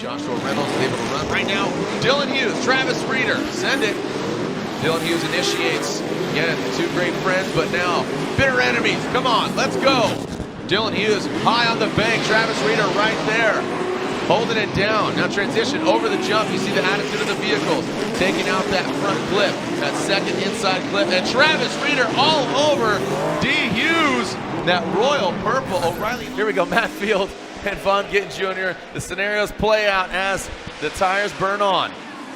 Joshua Reynolds is able to run right now. Dylan Hughes, Travis Reeder, send it. Dylan Hughes initiates. Again, two great friends, but now bitter enemies. Come on, let's go. Dylan Hughes high on the bank. Travis Reeder right there, holding it down. Now transition over the jump. You see the attitude of the vehicles, taking out that front clip, that second inside clip, and Travis Reeder all over D. Hughes. That royal purple. O'Reilly. Here we go, Matt Field and Vaughn Gittin Jr. The scenarios play out as the tires burn on.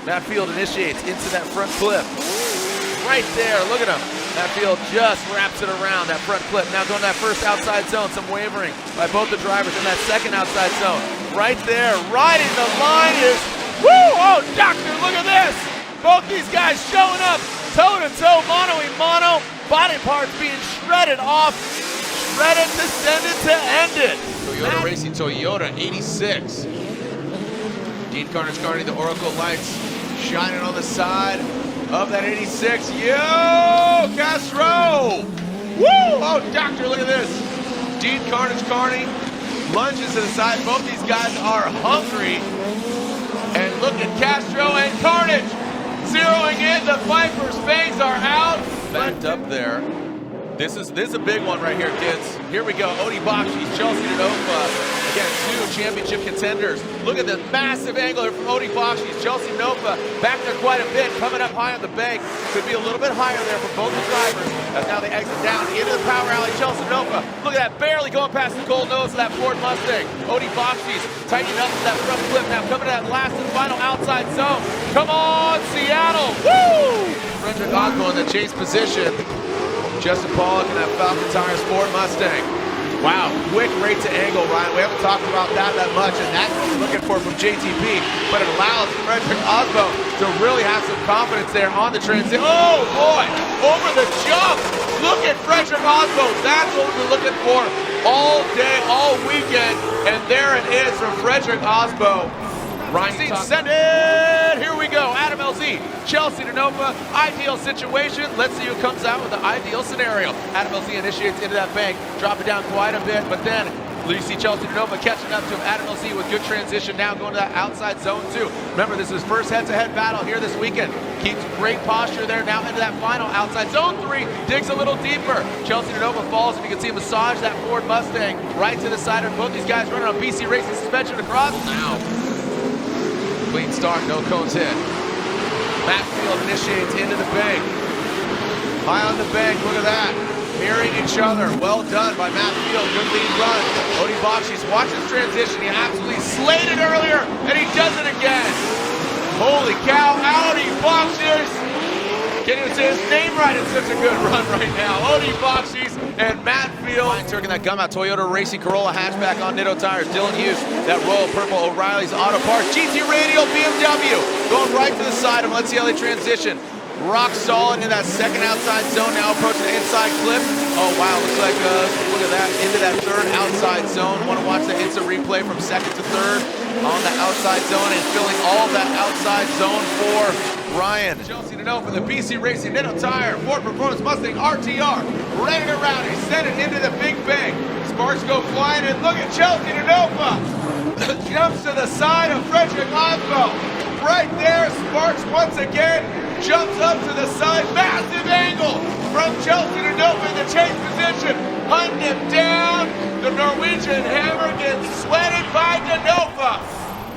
Matt Field initiates into that front clip. Right there, look at him. Matt Field just wraps it around that front clip. Now going to that first outside zone, some wavering by both the drivers in that second outside zone. Right there, riding the line is, woo! Oh, doctor, look at this! Both these guys showing up, toe-to-toe, mano-a-mano, body parts being shredded off, shredded to send it to end it. Toyota Racing Toyota 86. Dean Kearney, the Oracle lights shining on the side of that 86. Yo, Castro! Woo! Oh, doctor, look at this. Dean Kearney lunges to the side. Both these guys are hungry. And look at Castro and Carnage zeroing in. The Viper's fangs are out. Backed up there. This is a big one right here, kids. Here we go. Bakchis, Chelsea DeNofa. Again, two championship contenders. Look at the massive angle here from Bakchis. Chelsea DeNofa back there quite a bit, coming up high on the bank. Could be a little bit higher there for both the drivers. As now they exit down into the power alley. Chelsea DeNofa, look at that, barely going past the cold nose of that Ford Mustang. Bakchis tightening up to that front flip. Now coming to that last and final outside zone. Come on, Seattle! Woo! Fredric Aasbo in the chase position. Justin Pawlak and that Falcon Tires Ford Mustang. Wow, quick rate to angle, Ryan. We haven't talked about that much, and that's what we're looking for from JTP, but it allows Fredric Aasbo to really have some confidence there on the transition. Oh boy, over the jump. Look at Fredric Aasbo. That's what we've been looking for all day, all weekend, and there it is from Fredric Aasbo. Ryan, send it! Here we go. Adam LZ, Chelsea DeNofa, ideal situation. Let's see who comes out with the ideal scenario. Adam LZ initiates into that bank, drop it down quite a bit, but then you see Chelsea DeNofa catching up to him. Adam LZ with good transition now going to that outside zone 2. Remember, this is his first head-to-head battle here this weekend. Keeps great posture there now into that final outside zone 3. Digs a little deeper. Chelsea DeNofa falls, and you can see him massage that Ford Mustang right to the side of both these guys running on BC Racing suspension across. Now, clean start, no cones hit. Matt Field initiates into the bank. High on the bank, look at that. Mirroring each other. Well done by Matt Field. Good lead run. Bakchis, watch his transition. He absolutely slayed it earlier, and he does it again. Holy cow, Bakchis. Can't even say his name right. It's such a good run right now. Bakchis and Matt Field. Tuerck in that gum out Toyota Racing Corolla hatchback on Nitto tires. Dylan Hughes, that royal purple O'Reilly's Auto Parts. GT Radial BMW going right to the side of him. Let's see how they transition. Rock solid in that second outside zone, now approaching the inside clip. Oh wow, looks like, look at that, into that third outside zone. Want to watch the instant replay from second to third on the outside zone and filling all that outside zone for Ryan. Chelsea DeNofa, the BC Racing Nitto Tire, Ford Performance Mustang RTR, ready to round. He sent it into the big bank. Sparks go flying, and look at Chelsea DeNofa. Jumps to the side of Fredric Aasbo. Right there, Sparks once again jumps up to the side. Massive angle from Chelsea DeNofa in the chase position. Hunting him down. The Norwegian hammer gets sweated by DeNofa.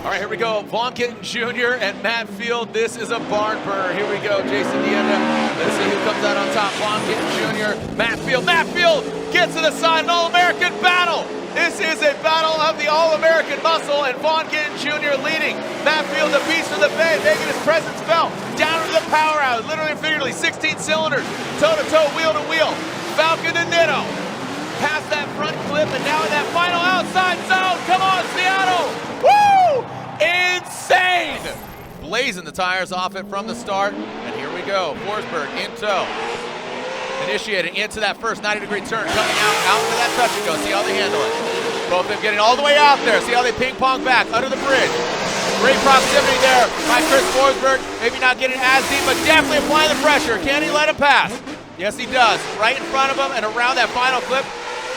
All right, here we go. Vaughn Gittin Jr. and Matt Field. This is a barn burner. Here we go, Jason Dienda. Let's see who comes out on top. Vaughn Gittin Jr., Matt Field. Matt Field gets to the side. An All-American battle. This is a battle of the All-American muscle, and Vaughn Gittin Jr. leading. Matt Field, the beast of the bay, making his presence felt. Down to the power house, literally and figuratively, 16 cylinders, toe-to-toe, wheel-to-wheel, Falcon to Nitto. Past that front clip, and now in that final outside zone. Come on, Seattle! Woo! Insane! Blazing the tires off it from the start, and here we go. Forsberg in tow. Initiating into that first 90-degree turn, coming out into that touch and go. See how they handle it. Both of them getting all the way out there. See how they ping-pong back under the bridge. Great proximity there by Chris Forsberg. Maybe not getting as deep, but definitely applying the pressure. Can he let him pass? Yes, he does. Right in front of him and around that final clip.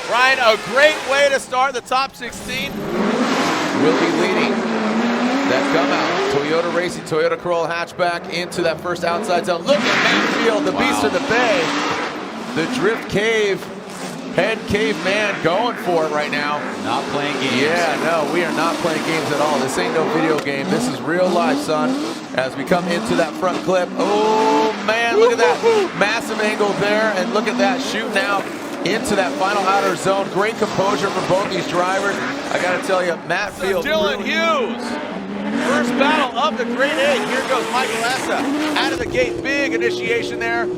Ryan, a great way to start the top 16. Will be leading come out. Toyota Racing, Toyota Corolla hatchback into that first outside zone. Look at Matt Field, the beast of the bay. The drift cave, head caveman going for it right now. Not playing games. Yeah, no, we are not playing games at all. This ain't no video game. This is real life, son. As we come into that front clip. Oh, man, look at that. Massive angle there, and look at that shooting out into that final outer zone. Great composure from both these drivers. I got to tell you, Matt Field. Dylan Hughes, first battle of the Grade 8. Here goes Michael Essa out of the gate. Big initiation there.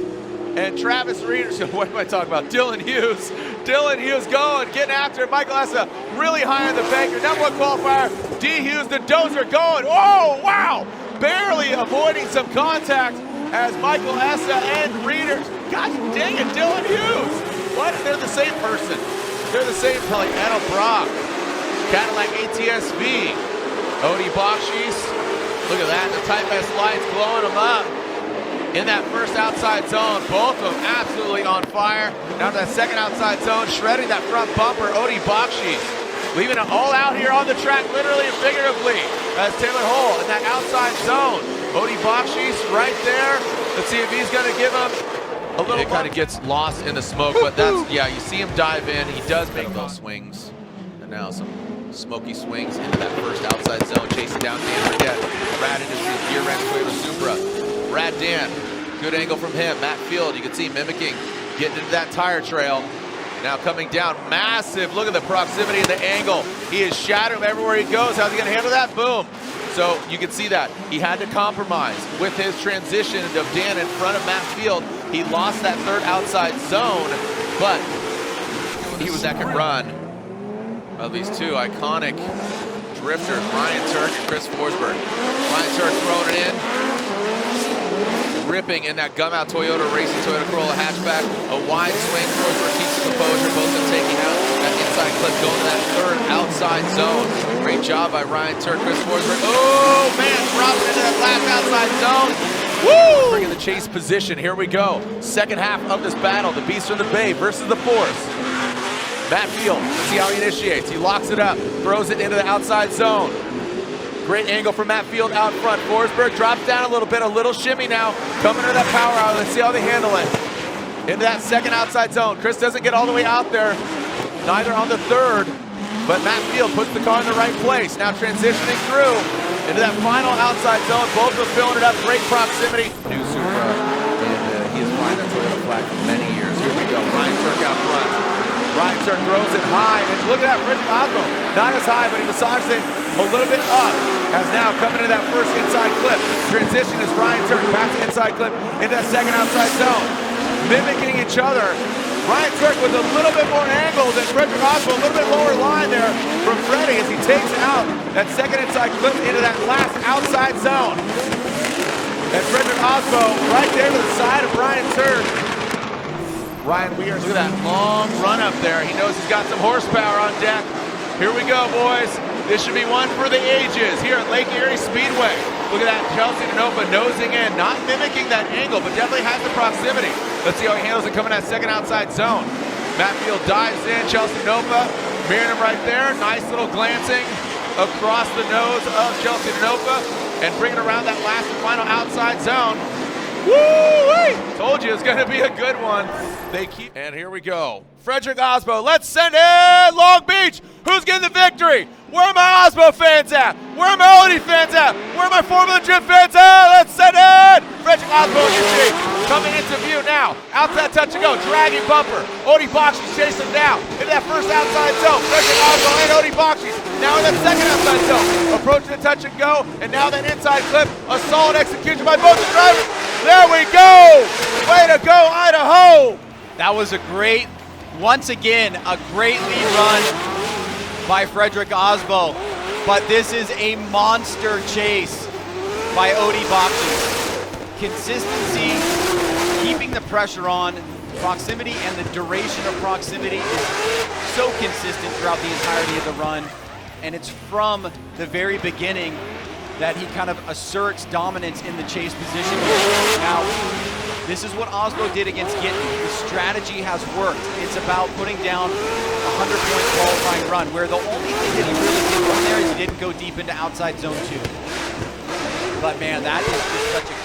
And Travis Reeder, what am I talking about? Dylan Hughes. Dylan Hughes going, getting after it. Michael Essa really high on the banker. Number one qualifier, D. Hughes, the dozer going. Oh, wow. Barely avoiding some contact as Michael Essa and Reeder. God dang it, Dylan Hughes. What? They're the same person. They're the same, like Anna Brock, Cadillac ATSV, Odie Bakchis. Look at that, the Type S lights blowing them up. In that first outside zone, both of them absolutely on fire. Down to that second outside zone, shredding that front bumper, Odie Bakchis. Leaving it all out here on the track, literally and figuratively. That's Taylor Hole in that outside zone. Odie Bakchis right there. Let's see if he's gonna give him a little. It kind of gets lost in the smoke, but that's, yeah, you see him dive in. He does make those swings. And now some smoky swings into that first outside zone, chasing down Dan Burkett. Rad Industries Gear Ranch Toyota Supra. Rad Dan, good angle from him. Matt Field, you can see mimicking, getting into that tire trail. Now coming down, massive, look at the proximity and the angle. He is shadowing everywhere he goes. How's he gonna handle that? Boom. So you can see that. He had to compromise with his transition of Dan in front of Matt Field. He lost that third outside zone, but he was that could run of these two iconic drifters, Ryan Tuerck and Chris Forsberg. Ryan Tuerck throwing it in, ripping in that gum-out Toyota Racing, Toyota Corolla hatchback. A wide swing, Forsberg keeps the composure, both of them taking out that inside clip, going to that third outside zone. Great job by Ryan Tuerck, Chris Forsberg. Oh, man, dropping into that last outside zone. Woo! Bringing the chase position, here we go. Second half of this battle, the Beast from the Bay versus the Force. Matt Field, see how he initiates. He locks it up, throws it into the outside zone. Great angle from Matt Field out front. Forsberg drops down a little shimmy now. Coming to that power hour, let's see how they handle it. Into that second outside zone. Chris doesn't get all the way out there, neither on the third, but Matt Field puts the car in the right place. Now transitioning through into that final outside zone. Both of them filling it up, great proximity. New Supra, and he has flying that Toyota flag for many years. Here we go, Ryan Tuerck out front. Ryan Tuerck throws it high, and look at that, Fredric Aasbo. Not as high, but he massages it a little bit up. Has now coming into that first inside clip. Transition is Ryan Tuerck, back to inside clip, into that second outside zone. Mimicking each other. Ryan Tuerck with a little bit more angle than Fredric Aasbo, a little bit lower line there from Freddie as he takes out that second inside clip into that last outside zone. And Fredric Aasbo right there to the side of Ryan Tuerck. Ryan Weir, look at that long run up there. He knows he's got some horsepower on deck. Here we go, boys. This should be one for the ages here at Lake Erie Speedway. Look at that, Chelsea DeNofa nosing in, not mimicking that angle, but definitely has the proximity. Let's see how he handles it coming that second outside zone. Matt Field dives in, Chelsea DeNofa mirroring him right there. Nice little glancing across the nose of Chelsea DeNofa and bringing around that last and final outside zone. Woo-wee! Told you it's going to be a good one. They keep, and here we go. Fredric Aasbo, let's send in Long Beach. Who's getting the victory? Where are my Aasbo fans at? Where are my Odie fans at? Where are my Formula Drift fans at? Let's send in Fredric Aasbo in your seat. Coming into view now. Out to that touch and go. Dragging bumper. Odie Bakchis chasing him down. Into that first outside zone. Fredric Aasbo and Odie Bakchis. Now in that second outside zone. Approaching the touch and go. And now that inside clip. A solid execution by both the drivers. There we go. Way to go, Idaho. That was a great, once again, a great lead run by Fredric Aasbo. But this is a monster chase by Odie Bakchis. Consistency, keeping the pressure on, proximity and the duration of proximity is so consistent throughout the entirety of the run. And it's from the very beginning that he kind of asserts dominance in the chase position. Now, this is what Aasbo did against Gittin. The strategy has worked. It's about putting down a 100-point qualifying run, where the only thing that he really did from there is he didn't go deep into outside zone 2. But man, that is just such a